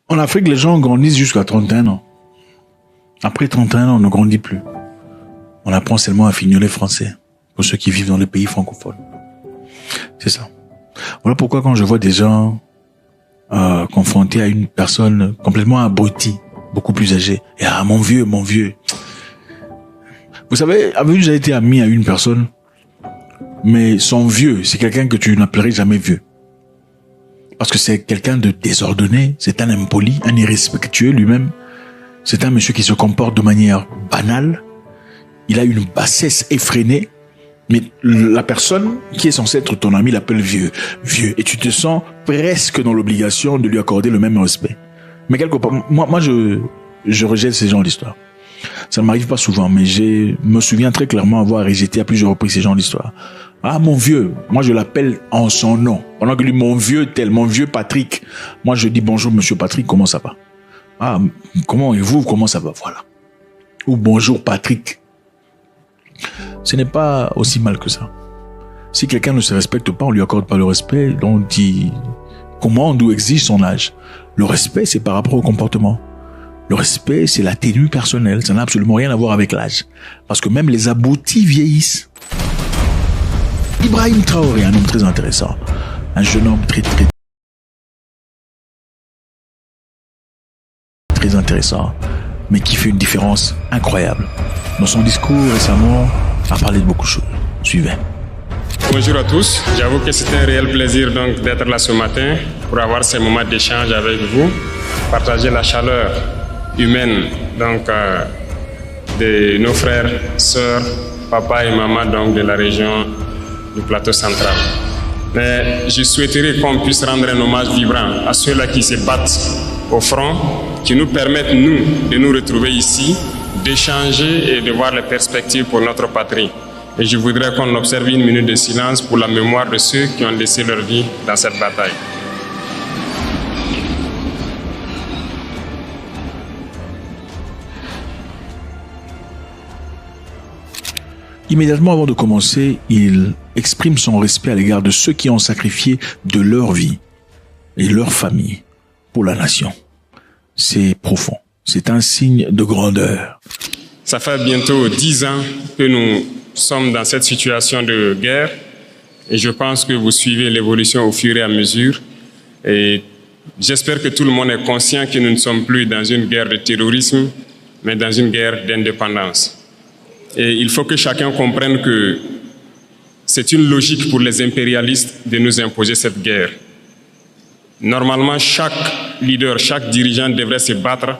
En Afrique, les gens grandissent jusqu'à 31 ans. Après 31 ans, on ne grandit plus. On apprend seulement à fignoler français pour ceux qui vivent dans les pays francophones. C'est ça. Voilà pourquoi quand je vois des gens confrontés à une personne complètement abrutie, beaucoup plus âgée, et mon vieux. Vous savez, avez-vous déjà été ami à une personne, mais son vieux, c'est quelqu'un que tu n'appellerais jamais vieux. Parce que c'est quelqu'un de désordonné, c'est un impoli, un irrespectueux lui-même. C'est un monsieur qui se comporte de manière banale. Il a une bassesse effrénée. Mais la personne qui est censée être ton ami l'appelle vieux. Et tu te sens presque dans l'obligation de lui accorder le même respect. Mais quelque part, moi je rejette ces genres d'histoire. Ça ne m'arrive pas souvent, mais je me souviens très clairement avoir rejeté à plusieurs reprises ces genres d'histoire. Ah, mon vieux, moi je l'appelle en son nom. Pendant que lui, mon vieux Patrick. Moi je dis bonjour monsieur Patrick, comment ça va? Ah, comment ça va? Voilà. Ou bonjour Patrick. Ce n'est pas aussi mal que ça. Si quelqu'un ne se respecte pas, on lui accorde pas le respect, on dit commande ou exige son âge. Le respect, c'est par rapport au comportement. Le respect, c'est la tenue personnelle. Ça n'a absolument rien à voir avec l'âge. Parce que même les abrutis vieillissent. Ibrahim Traoré, un homme très intéressant. Un jeune homme très intéressant, mais qui fait une différence incroyable. Dans son discours récemment, a parlé de beaucoup de choses. Suivez. Bonjour à tous, j'avoue que c'est un réel plaisir donc d'être là ce matin pour avoir ces moments d'échange avec vous, partager la chaleur humaine donc de nos frères, sœurs, papa et maman donc de la région du plateau central. Mais je souhaiterais qu'on puisse rendre un hommage vibrant à ceux-là qui se battent au front, qui nous permettent nous de nous retrouver ici, d'échanger et de voir les perspectives pour notre patrie. Et je voudrais qu'on observe une minute de silence pour la mémoire de ceux qui ont laissé leur vie dans cette bataille. Immédiatement avant de commencer, il exprime son respect à l'égard de ceux qui ont sacrifié de leur vie et leur famille pour la nation. C'est profond. C'est un signe de grandeur. Ça fait bientôt 10 ans que nous sommes dans cette situation de guerre et je pense que vous suivez l'évolution au fur et à mesure. Et j'espère que tout le monde est conscient que nous ne sommes plus dans une guerre de terrorisme, mais dans une guerre d'indépendance. Et il faut que chacun comprenne que c'est une logique pour les impérialistes de nous imposer cette guerre. Normalement, chaque leader, chaque dirigeant devrait se battre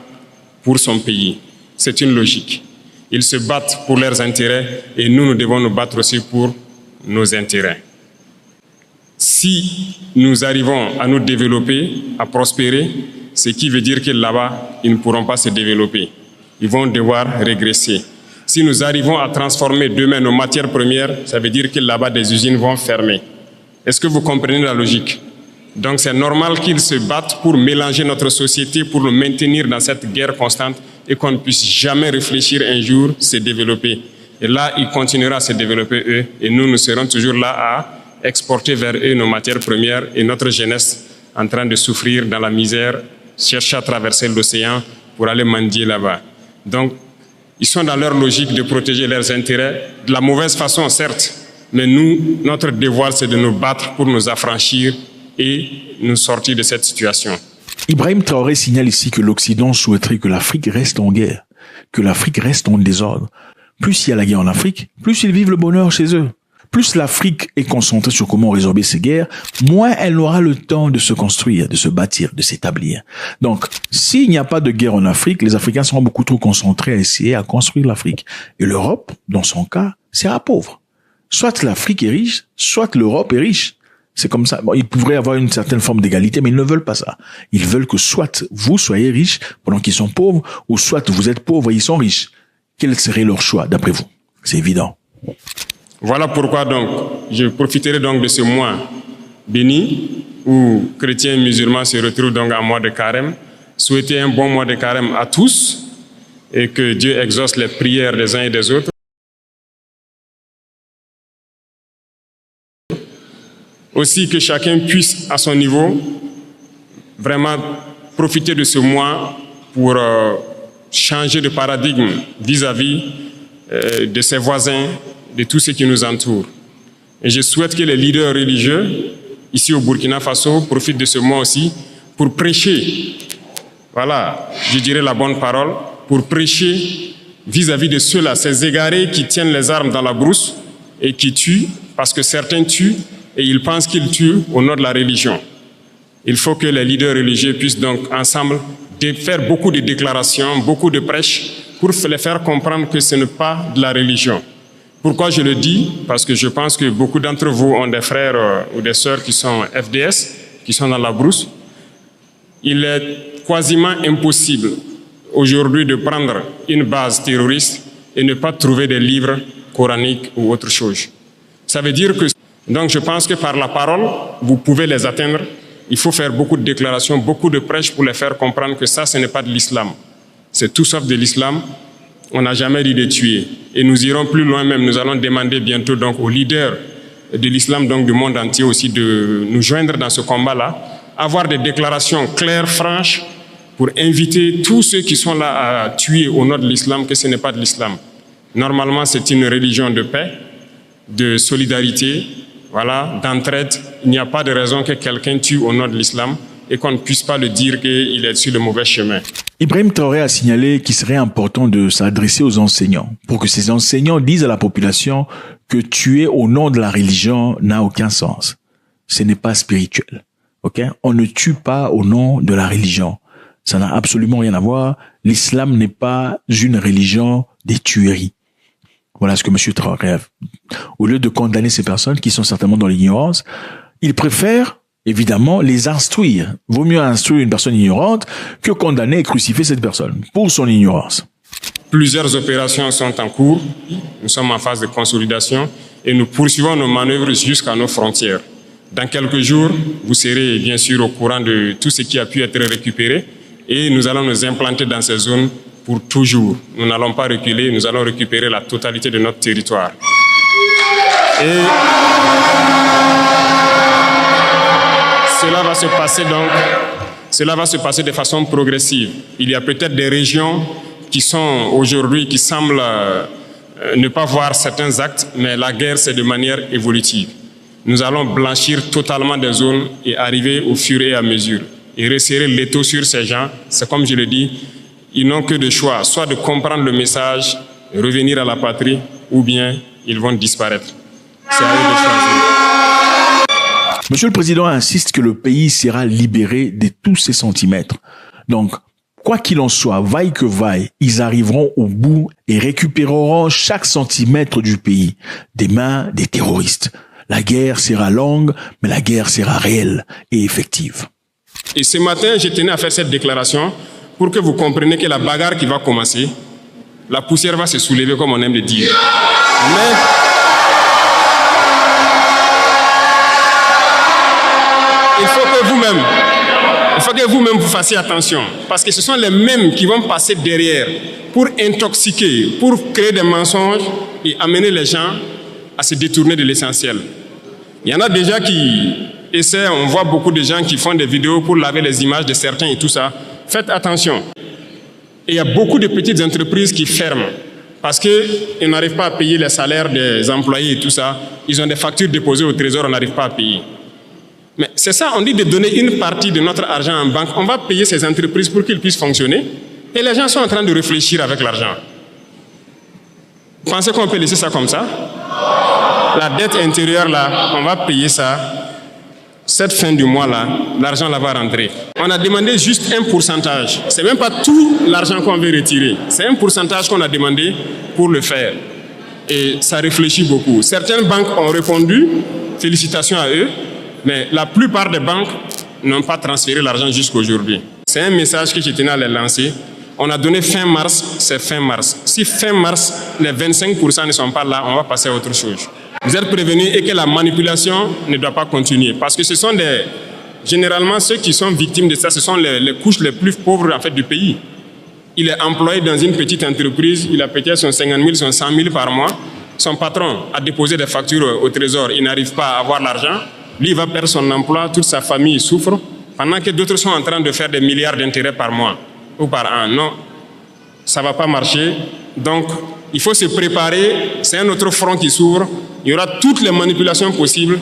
pour son pays. C'est une logique. Ils se battent pour leurs intérêts et nous devons nous battre aussi pour nos intérêts. Si nous arrivons à nous développer, à prospérer, ce qui veut dire que là-bas, ils ne pourront pas se développer. Ils vont devoir régresser. Si nous arrivons à transformer demain nos matières premières, ça veut dire que là-bas, des usines vont fermer. Est-ce que vous comprenez la logique? Donc c'est normal qu'ils se battent pour mélanger notre société, pour nous maintenir dans cette guerre constante et qu'on ne puisse jamais réfléchir un jour se développer. Et là, ils continueront à se développer eux et nous serons toujours là à exporter vers eux nos matières premières et notre jeunesse en train de souffrir dans la misère, chercher à traverser l'océan pour aller mendier là-bas. Donc, ils sont dans leur logique de protéger leurs intérêts, de la mauvaise façon certes, mais nous, notre devoir c'est de nous battre pour nous affranchir et nous sortir de cette situation. Ibrahim Traoré signale ici que l'Occident souhaiterait que l'Afrique reste en guerre, que l'Afrique reste en désordre. Plus il y a la guerre en Afrique, plus ils vivent le bonheur chez eux. Plus l'Afrique est concentrée sur comment résorber ces guerres, moins elle aura le temps de se construire, de se bâtir, de s'établir. Donc, s'il n'y a pas de guerre en Afrique, les Africains seront beaucoup trop concentrés à essayer à construire l'Afrique. Et l'Europe, dans son cas, sera pauvre. Soit l'Afrique est riche, soit l'Europe est riche. C'est comme ça. Bon, ils pourraient avoir une certaine forme d'égalité, mais ils ne veulent pas ça. Ils veulent que soit vous soyez riches pendant qu'ils sont pauvres, ou soit vous êtes pauvres et ils sont riches. Quel serait leur choix, d'après vous? C'est évident. Voilà pourquoi donc, je profiterai donc de ce mois béni, où chrétiens et musulmans se retrouvent donc en mois de carême. Souhaiter un bon mois de carême à tous, et que Dieu exauce les prières des uns et des autres. Aussi que chacun puisse, à son niveau, vraiment profiter de ce mois pour changer de paradigme vis-à-vis de ses voisins, de tous ceux qui nous entourent. Et je souhaite que les leaders religieux, ici au Burkina Faso, profitent de ce mois aussi pour prêcher, voilà, je dirais la bonne parole, pour prêcher vis-à-vis de ceux-là, ces égarés qui tiennent les armes dans la brousse et qui tuent, parce que certains tuent et ils pensent qu'ils tuent au nom de la religion. Il faut que les leaders religieux puissent donc ensemble faire beaucoup de déclarations, beaucoup de prêches pour les faire comprendre que ce n'est pas de la religion. Pourquoi je le dis? Parce que je pense que beaucoup d'entre vous ont des frères ou des sœurs qui sont FDS, qui sont dans la brousse. Il est quasiment impossible aujourd'hui de prendre une base terroriste et ne pas trouver des livres coraniques ou autre chose. Ça veut dire que, donc je pense que par la parole, vous pouvez les atteindre. Il faut faire beaucoup de déclarations, beaucoup de prêches pour les faire comprendre que ça, ce n'est pas de l'islam. C'est tout sauf de l'islam. On n'a jamais dit de tuer. Et nous irons plus loin même. Nous allons demander bientôt donc aux leaders de l'islam, donc du monde entier aussi, de nous joindre dans ce combat-là, avoir des déclarations claires, franches, pour inviter tous ceux qui sont là à tuer au nom de l'islam, que ce n'est pas de l'islam. Normalement, c'est une religion de paix, de solidarité, voilà, d'entraide. Il n'y a pas de raison que quelqu'un tue au nom de l'islam et qu'on ne puisse pas le dire qu'il est sur le mauvais chemin. Ibrahim Traoré a signalé qu'il serait important de s'adresser aux enseignants pour que ces enseignants disent à la population que tuer au nom de la religion n'a aucun sens. Ce n'est pas spirituel. Ok? On ne tue pas au nom de la religion. Ça n'a absolument rien à voir. L'islam n'est pas une religion des tueries. Voilà ce que M. Traoré a. Au lieu de condamner ces personnes qui sont certainement dans l'ignorance, il préfère évidemment les instruire. Vaut mieux instruire une personne ignorante que condamner et crucifier cette personne pour son ignorance. Plusieurs opérations sont en cours. Nous sommes en phase de consolidation et nous poursuivons nos manœuvres jusqu'à nos frontières. Dans quelques jours, vous serez bien sûr au courant de tout ce qui a pu être récupéré et nous allons nous implanter dans ces zones pour toujours. Nous n'allons pas reculer, nous allons récupérer la totalité de notre territoire. Et cela va se passer de façon progressive. Il y a peut-être des régions qui sont aujourd'hui, qui semblent ne pas voir certains actes, mais la guerre, c'est de manière évolutive. Nous allons blanchir totalement des zones et arriver au fur et à mesure. Et resserrer l'étau sur ces gens, c'est comme je le dis, ils n'ont que de choix, soit de comprendre le message, revenir à la patrie, ou bien ils vont disparaître. C'est à eux de choisir. Monsieur le Président insiste que le pays sera libéré de tous ces centimètres. Donc, quoi qu'il en soit, vaille que vaille, ils arriveront au bout et récupéreront chaque centimètre du pays des mains des terroristes. La guerre sera longue, mais la guerre sera réelle et effective. Et ce matin, je tenais à faire cette déclaration pour que vous compreniez que la bagarre qui va commencer, la poussière va se soulever comme on aime le dire. Mais il faut que vous-même vous fassiez attention, parce que ce sont les mêmes qui vont passer derrière pour intoxiquer, pour créer des mensonges et amener les gens à se détourner de l'essentiel. Il y en a déjà qui essaient, on voit beaucoup de gens qui font des vidéos pour laver les images de certains et tout ça. Faites attention. Et il y a beaucoup de petites entreprises qui ferment parce qu'ils n'arrivent pas à payer les salaires des employés et tout ça. Ils ont des factures déposées au trésor, on n'arrive pas à payer. Mais c'est ça, on dit de donner une partie de notre argent en banque. On va payer ces entreprises pour qu'ils puissent fonctionner. Et les gens sont en train de réfléchir avec l'argent. Vous pensez qu'on peut laisser ça comme ça? La dette intérieure, là, on va payer ça. Cette fin du mois-là, l'argent là va rentrer. On a demandé juste un pourcentage. Ce n'est même pas tout l'argent qu'on veut retirer. C'est un pourcentage qu'on a demandé pour le faire. Et ça réfléchit beaucoup. Certaines banques ont répondu, félicitations à eux, mais la plupart des banques n'ont pas transféré l'argent jusqu'à aujourd'hui. C'est un message que je tenais à les lancer. On a donné fin mars, c'est fin mars. Si fin mars, les 25% ne sont pas là, on va passer à autre chose. Vous êtes prévenus et que la manipulation ne doit pas continuer. Parce que ce sont généralement ceux qui sont victimes de ça, ce sont les couches les plus pauvres en fait, du pays. Il est employé dans une petite entreprise, il a peut-être son 50 000, son 100 000 par mois. Son patron a déposé des factures au trésor, il n'arrive pas à avoir l'argent. Lui, il va perdre son emploi, toute sa famille souffre pendant que d'autres sont en train de faire des milliards d'intérêts par mois ou par an. Non, ça ne va pas marcher. Donc, il faut se préparer. C'est un autre front qui s'ouvre. Il y aura toutes les manipulations possibles.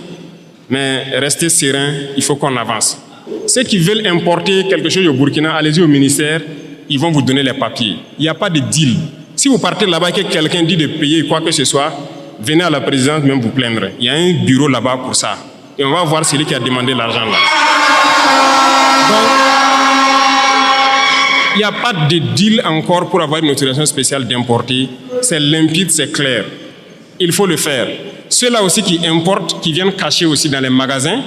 Mais restez serein, il faut qu'on avance. Ceux qui veulent importer quelque chose au Burkina, allez-y au ministère, ils vont vous donner les papiers. Il n'y a pas de deal. Si vous partez là-bas et que quelqu'un dit de payer quoi que ce soit, venez à la présidence même vous plaindre. Il y a un bureau là-bas pour ça. Et on va voir celui qui a demandé l'argent là. Donc, il n'y a pas de deal encore pour avoir une autorisation spéciale d'importer. C'est limpide, c'est clair. Il faut le faire. Ceux-là aussi qui importent, qui viennent cacher aussi dans les magasins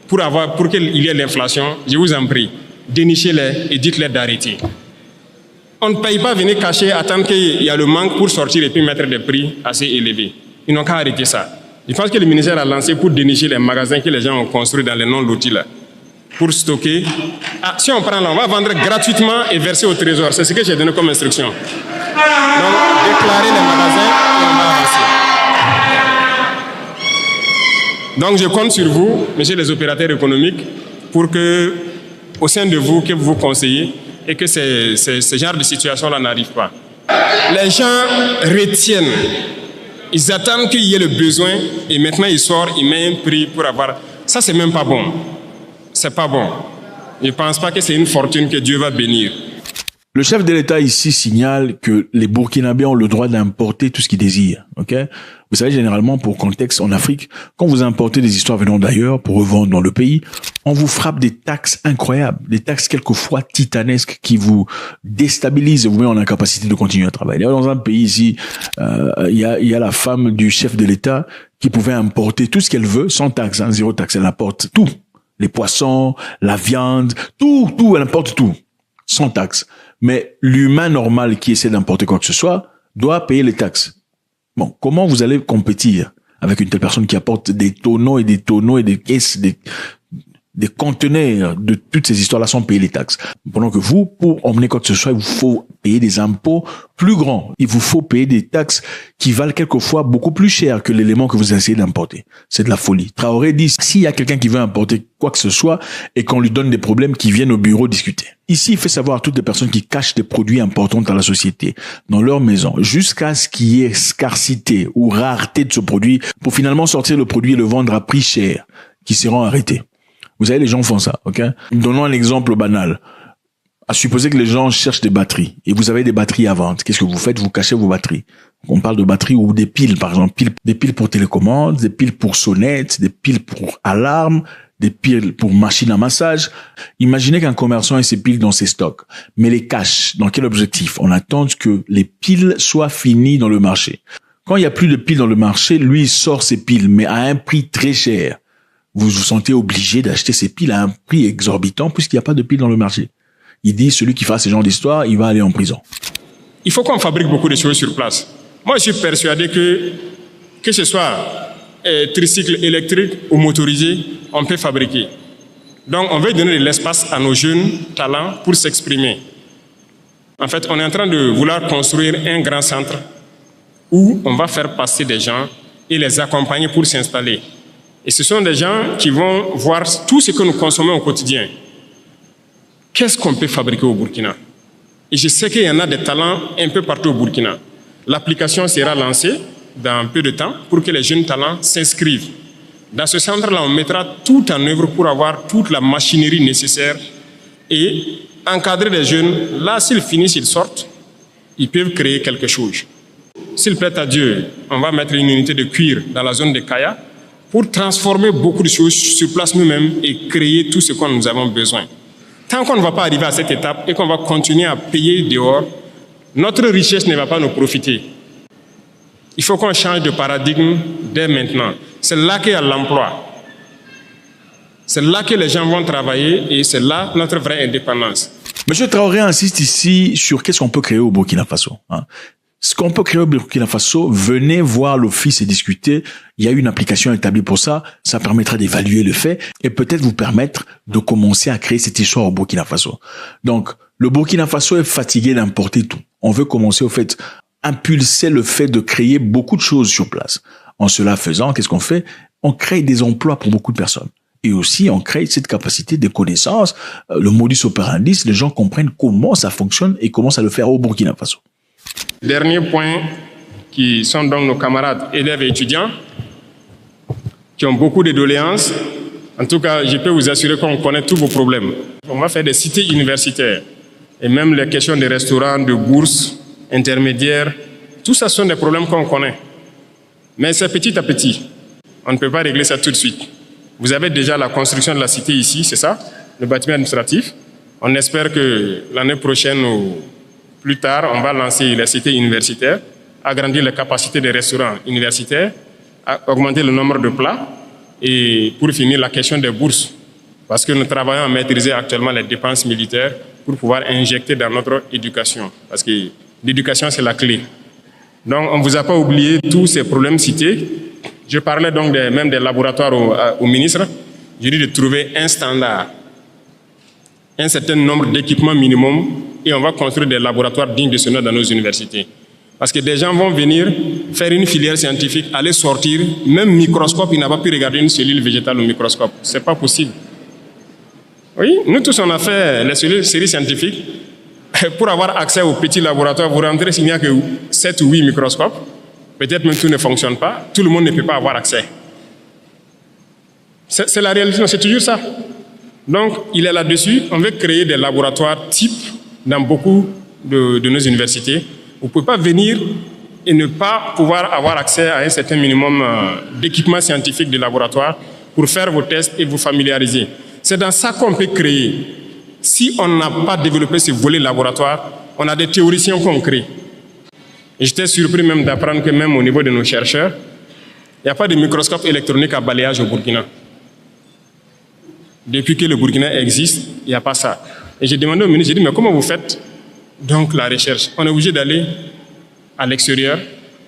pour qu'il y ait l'inflation, je vous en prie, dénichez-les et dites-les d'arrêter. On ne paye pas venir cacher, attendre qu'il y a le manque pour sortir et puis mettre des prix assez élevés. Ils n'ont qu'à arrêter ça. Je pense que le ministère a lancé pour dénicher les magasins que les gens ont construits dans les non-lotis là, pour stocker. Ah, si on prend là, on va vendre gratuitement et verser au trésor. C'est ce que j'ai donné comme instruction. Donc, déclarer les magasins et on va avancer. Donc, je compte sur vous, messieurs les opérateurs économiques, pour que, au sein de vous, que vous vous conseillez et que ce genre de situation-là n'arrive pas. Les gens retiennent. Ils attendent qu'il y ait le besoin et maintenant ils sortent, ils mettent un prix pour avoir... Ça, c'est même pas bon. C'est pas bon. Je ne pense pas que c'est une fortune que Dieu va bénir. Le chef de l'État ici signale que les Burkinabés ont le droit d'importer tout ce qu'ils désirent. Ok? Vous savez, généralement, pour contexte, en Afrique, quand vous importez des histoires venant d'ailleurs pour revendre dans le pays, on vous frappe des taxes incroyables, des taxes quelquefois titanesques qui vous déstabilisent et vous mettent en incapacité de continuer à travailler. Dans un pays ici, il y a la femme du chef de l'État qui pouvait importer tout ce qu'elle veut sans taxe, hein, zéro taxe. Elle importe tout. Les poissons, la viande, tout, elle importe tout. Sans taxe. Mais l'humain normal qui essaie d'importer quoi que ce soit doit payer les taxes. Bon, comment vous allez compétir avec une telle personne qui apporte des tonneaux et des caisses, des conteneurs de toutes ces histoires-là sans payer les taxes? Pendant que vous, pour emmener quoi que ce soit, il vous faut payer des impôts plus grands. Il vous faut payer des taxes qui valent quelquefois beaucoup plus cher que l'élément que vous essayez d'importer. C'est de la folie. Traoré dit, s'il y a quelqu'un qui veut importer quoi que ce soit et qu'on lui donne des problèmes, qui viennent au bureau discuter. Ici, il fait savoir à toutes les personnes qui cachent des produits importants dans la société, dans leur maison, jusqu'à ce qu'il y ait scarcité ou rareté de ce produit pour finalement sortir le produit et le vendre à prix cher, qui seront arrêtés. Vous savez, les gens font ça, ok? Donnons un exemple banal. À supposer que les gens cherchent des batteries et vous avez des batteries à vendre. Qu'est-ce que vous faites? Vous cachez vos batteries. On parle de batteries ou des piles, par exemple. Des piles pour télécommande, des piles pour sonnettes, des piles pour alarme, des piles pour machine à massage. Imaginez qu'un commerçant ait ses piles dans ses stocks, mais les cache. Dans quel objectif? On attend que les piles soient finies dans le marché. Quand il n'y a plus de piles dans le marché, lui, il sort ses piles, mais à un prix très cher. Vous vous sentez obligé d'acheter ces piles à un prix exorbitant puisqu'il n'y a pas de piles dans le marché. Il dit, celui qui fasse ce genre d'histoire, il va aller en prison. Il faut qu'on fabrique beaucoup de choses sur place. Moi, je suis persuadé que ce soit tricycle électrique ou motorisé, on peut fabriquer. Donc, on veut donner de l'espace à nos jeunes talents pour s'exprimer. En fait, on est en train de vouloir construire un grand centre où on va faire passer des gens et les accompagner pour s'installer. Et ce sont des gens qui vont voir tout ce que nous consommons au quotidien. Qu'est-ce qu'on peut fabriquer au Burkina? Et je sais qu'il y en a des talents un peu partout au Burkina. L'application sera lancée dans peu de temps pour que les jeunes talents s'inscrivent. Dans ce centre-là, on mettra tout en œuvre pour avoir toute la machinerie nécessaire et encadrer les jeunes. Là, s'ils finissent, ils sortent, ils peuvent créer quelque chose. S'il plaît à Dieu, on va mettre une unité de cuir dans la zone de Kaya pour transformer beaucoup de choses sur place nous-mêmes et créer tout ce que nous avons besoin. Tant qu'on ne va pas arriver à cette étape et qu'on va continuer à payer dehors, notre richesse ne va pas nous profiter. Il faut qu'on change de paradigme dès maintenant. C'est là qu'il y a l'emploi. C'est là que les gens vont travailler et c'est là notre vraie indépendance. Monsieur Traoré insiste ici sur qu'est-ce qu'on peut créer au Burkina Faso. Ce qu'on peut créer au Burkina Faso, venez voir l'office et discuter. Il y a une application établie pour ça. Ça permettra d'évaluer le fait et peut-être vous permettre de commencer à créer cette histoire au Burkina Faso. Donc, le Burkina Faso est fatigué d'importer tout. On veut commencer au fait, impulser le fait de créer beaucoup de choses sur place. En cela faisant, qu'est-ce qu'on fait? On crée des emplois pour beaucoup de personnes. Et aussi, on crée cette capacité de connaissance, le modus operandi, les gens comprennent comment ça fonctionne et comment ça le faire au Burkina Faso. Dernier point, qui sont donc nos camarades élèves et étudiants, qui ont beaucoup de doléances. En tout cas, je peux vous assurer qu'on connaît tous vos problèmes. On va faire des cités universitaires. Et même les questions de restaurants, de bourses, intermédiaires, tout ça sont des problèmes qu'on connaît. Mais c'est petit à petit. On ne peut pas régler ça tout de suite. Vous avez déjà la construction de la cité ici, c'est ça, le bâtiment administratif. On espère que l'année prochaine ou plus tard, on va lancer la cité universitaire, agrandir les capacités des restaurants universitaires, augmenter le nombre de plats et pour finir la question des bourses. Parce que nous travaillons à maîtriser actuellement les dépenses militaires pour pouvoir injecter dans notre éducation. Parce que l'éducation, c'est la clé. Donc, on ne vous a pas oublié tous ces problèmes cités. Je parlais donc même des laboratoires au ministre. Je dis de trouver un standard, un certain nombre d'équipements minimum et on va construire des laboratoires dignes de ce nom dans nos universités. Parce que des gens vont venir faire une filière scientifique, aller sortir, même microscope, il n'a pas pu regarder une cellule végétale au microscope. Ce n'est pas possible. Oui, nous tous on a fait les séries scientifiques. Pour avoir accès aux petits laboratoires, vous rentrez s'il n'y a que 7 ou 8 microscopes. Peut-être même tout ne fonctionne pas. Tout le monde ne peut pas avoir accès. C'est la réalité, c'est toujours ça. Donc, il est là-dessus. On veut créer des laboratoires types dans beaucoup de nos universités. Vous ne pouvez pas venir et ne pas pouvoir avoir accès à un certain minimum d'équipements scientifiques de laboratoire pour faire vos tests et vous familiariser. C'est dans ça qu'on peut créer. Si on n'a pas développé ce volet laboratoire, on a des théoriciens qu'on crée. Et j'étais surpris même d'apprendre que même au niveau de nos chercheurs, il n'y a pas de microscope électronique à balayage au Burkina. Depuis que le Burkina existe, il n'y a pas ça. Et j'ai demandé au ministre, j'ai dit, mais comment vous faites donc la recherche? On est obligé d'aller à l'extérieur,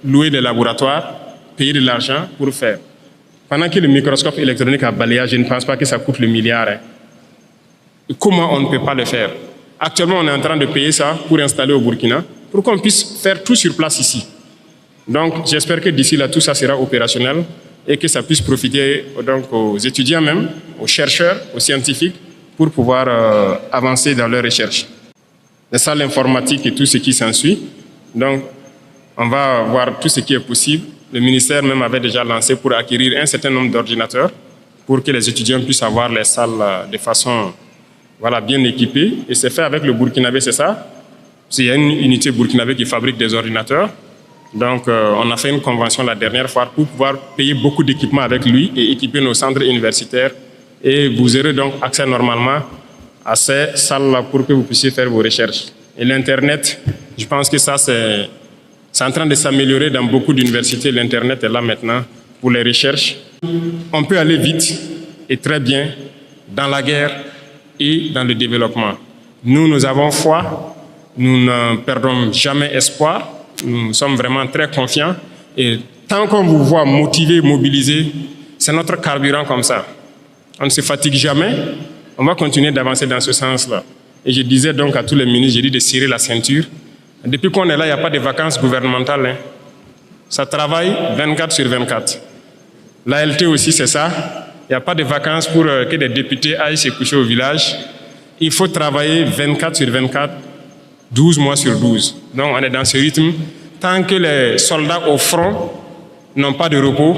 louer des laboratoires, payer de l'argent pour faire. Pendant que le microscope électronique à balayage, je ne pense pas que ça coûte le milliard. Comment on ne peut pas le faire? Actuellement, on est en train de payer ça pour installer au Burkina, pour qu'on puisse faire tout sur place ici. Donc, j'espère que d'ici là, tout ça sera opérationnel et que ça puisse profiter donc, aux étudiants même, aux chercheurs, aux scientifiques, pour pouvoir avancer dans leurs recherches. Les salles informatiques et tout ce qui s'ensuit. Donc, on va voir tout ce qui est possible. Le ministère même avait déjà lancé pour acquérir un certain nombre d'ordinateurs pour que les étudiants puissent avoir les salles de façon bien équipées. Et c'est fait avec le Burkinabé, c'est ça? Il y a une unité burkinabé qui fabrique des ordinateurs. Donc, on a fait une convention la dernière fois pour pouvoir payer beaucoup d'équipements avec lui et équiper nos centres universitaires. Et vous aurez donc accès normalement à ces salles-là pour que vous puissiez faire vos recherches. Et l'Internet, je pense que ça, c'est en train de s'améliorer dans beaucoup d'universités. L'Internet est là maintenant pour les recherches. On peut aller vite et très bien dans la guerre et dans le développement. Nous avons foi, nous ne perdons jamais espoir, nous sommes vraiment très confiants. Et tant qu'on vous voit motivé, mobilisé, c'est notre carburant comme ça. On ne se fatigue jamais. On va continuer d'avancer dans ce sens-là. Et je disais donc à tous les ministres, j'ai dit de serrer la ceinture. Depuis qu'on est là, il n'y a pas de vacances gouvernementales. Hein. Ça travaille 24 sur 24. L'ALT aussi, c'est ça. Il n'y a pas de vacances pour que des députés aillent se coucher au village. Il faut travailler 24 sur 24, 12 mois sur 12. Donc on est dans ce rythme. Tant que les soldats au front n'ont pas de repos,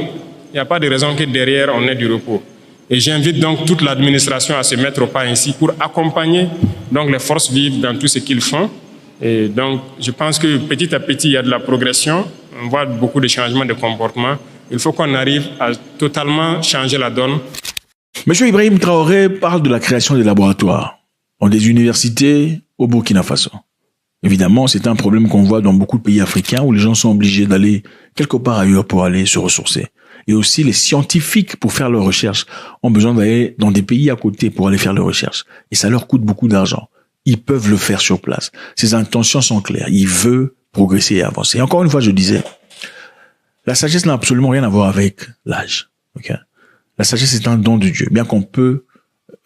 il n'y a pas de raison que derrière on ait du repos. Et j'invite donc toute l'administration à se mettre au pas ainsi pour accompagner donc les forces vives dans tout ce qu'ils font. Et donc, je pense que petit à petit, il y a de la progression. On voit beaucoup de changements de comportement. Il faut qu'on arrive à totalement changer la donne. Monsieur Ibrahim Traoré parle de la création des laboratoires dans des universités au Burkina Faso. Évidemment, c'est un problème qu'on voit dans beaucoup de pays africains où les gens sont obligés d'aller quelque part ailleurs pour aller se ressourcer. Et aussi, les scientifiques, pour faire leurs recherches, ont besoin d'aller dans des pays à côté pour aller faire leurs recherches. Et ça leur coûte beaucoup d'argent. Ils peuvent le faire sur place. Ses intentions sont claires. Il veut progresser et avancer. Et encore une fois, je disais, la sagesse n'a absolument rien à voir avec l'âge. Okay? La sagesse est un don de Dieu, bien qu'on peut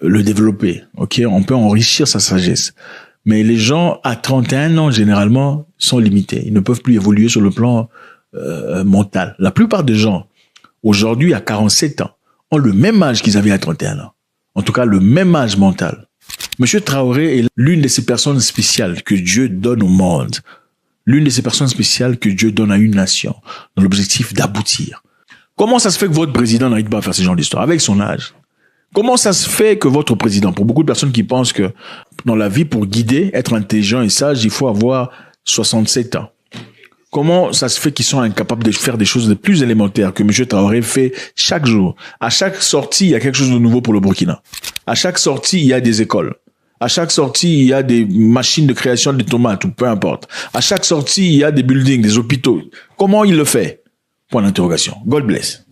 le développer. Okay? On peut enrichir sa sagesse. Mais les gens à 31 ans, généralement, sont limités. Ils ne peuvent plus évoluer sur le plan mental. La plupart des gens, aujourd'hui, à 47 ans, ont le même âge qu'ils avaient à 31 ans. En tout cas, le même âge mental. Monsieur Traoré est l'une de ces personnes spéciales que Dieu donne au monde. L'une de ces personnes spéciales que Dieu donne à une nation, dans l'objectif d'aboutir. Comment ça se fait que votre président n'arrive pas à faire ce genre d'histoire avec son âge? Comment ça se fait que votre président, pour beaucoup de personnes qui pensent que dans la vie, pour guider, être intelligent et sage, il faut avoir 67 ans. Comment ça se fait qu'ils sont incapables de faire des choses les plus élémentaires que M. Traoré fait chaque jour? À chaque sortie, il y a quelque chose de nouveau pour le Burkina. À chaque sortie, il y a des écoles. À chaque sortie, il y a des machines de création de tomates ou peu importe. À chaque sortie, il y a des buildings, des hôpitaux. Comment il le fait? Point d'interrogation. God bless.